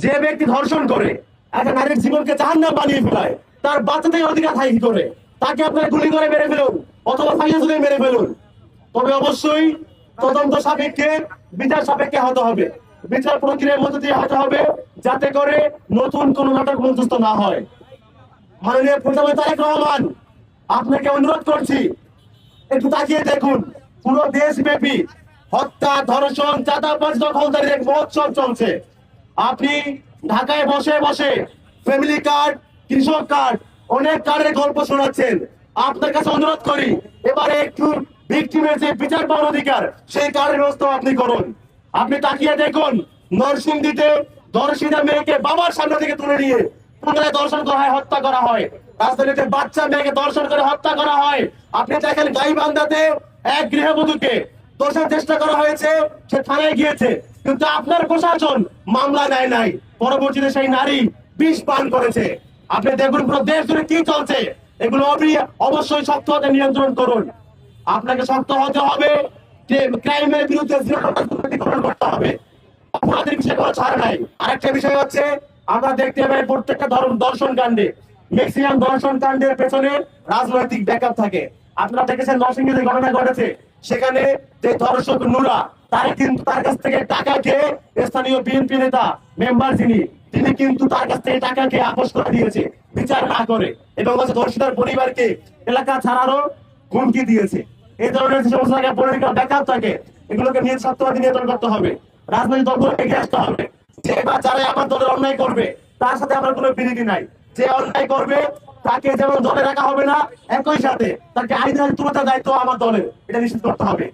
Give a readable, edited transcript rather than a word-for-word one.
যে ব্যক্তি ধর্ষণ করে একটা নারীর জীবনকে জাহান্নাম বানিয়ে ফেলায়, তার বাচ্চা থেকে অধিকার থাকে কি করে? তাকে আপনারা গুলি করে মেরে ফেলুন অথবা ফাঁসিতে ঝুলিয়ে মেরে ফেলুন, তবে অবশ্যই তদন্ত সাপেক্ষে, বিচার সাপেক্ষে হতে হবে, বিচার প্রক্রিয়ার মধ্যে দিয়ে হতে হবে, যাতে করে নতুন কোন নাটক মঞ্চস্থ না হয়। মাননীয় প্রধানমন্ত্রী তারেক রহমান, আপনাকে অনুরোধ করছি, একটু তাকিয়ে দেখুন, পুরো দেশব্যাপী হত্যা, ধর্ষণ, চাঁদাবাজ, দখলদারির এক মহোৎসব চলছে। আপনি ঢাকায় বসে বসে ফ্যামিলি কার্ড, কৃষক কার্ড, অনেক কার্ডের গল্প শোনাচ্ছেন। আপনার কাছে অনুরোধ করি, এবারে একটু ভিকটিমের যে বিচার পাওয়ার অধিকার, সেই কার্ডের ব্যবস্থা আপনি করুন। আপনি তাকিয়ে দেখুন, নরসিংদীতে ধর্ষিতা মেয়েকে বাবার সামনে থেকে তুলে নিয়ে পুনরায় দর্শন করা হয়, হত্যা করা হয়। রাজধানীতে বাচ্চা মেয়েকে দর্শন করে হত্যা করা হয়। আপনি দেখেন গাইবান্ধাতে এক গৃহবধূকে দোষার চেষ্টা করা হয়েছে, সে থানায় গিয়েছে, কিন্তু আপনার প্রশাসন মামলা নেয় নাই। পরবর্তীতে সেই নারী বিষ পান করেছে। আপনি দেখুন পুরো দেশ জুড়ে কি চলছে, এগুলো অবশ্যই শক্ত হাতে নিয়ন্ত্রণ করুন। আপনাকে শক্ত হতে হবে, যে ক্রাইমের বিরুদ্ধে করতে হবে, অপরাধের বিষয়ে কোনো ছাড় নাই। আরেকটা বিষয় হচ্ছে, আমরা দেখতে পাই প্রত্যেকটা দর্শন কাণ্ডে, ম্যাক্সিমাম দর্শন কাণ্ডের পেছনে রাজনৈতিক ব্যাকআপ থাকে। আপনারা দেখেছেন নরসিংদীতে ঘটনা ঘটেছে, সেখানে যে ধর্ষক নুরা, তার কিন্তু তার কাছ থেকে টাকা খেয়ে স্থানীয় বিএনপি নেতা মেম্বার তিনি কিন্তু তার কাছ থেকে টাকা খেয়ে আপোষ করে দিয়েছে বিচার না করে, এবং ধর্ষিতার পরিবারকে এলাকা ছাড়ারও হুমকি দিয়েছে। এই ধরনের যে সমস্ত পলিটিক্যাল ব্যাকআপ থাকে, এগুলোকে নিয়ে সত্যবাদী নিয়ন্ত্রণ করতে হবে, রাজনৈতিক দলগুলোকে এগিয়ে আসতে হবে। যে বা যারা আমার দলের অন্যায় করবে, তার সাথে আমার কোনো বিরোধী নাই। যে অন্যায় করবে তাকে যেমন দলে রাখা হবে না, একই সাথে তাকে আইনের তুলে দায়িত্ব আমার দলের, এটা নিশ্চিত করতে হবে।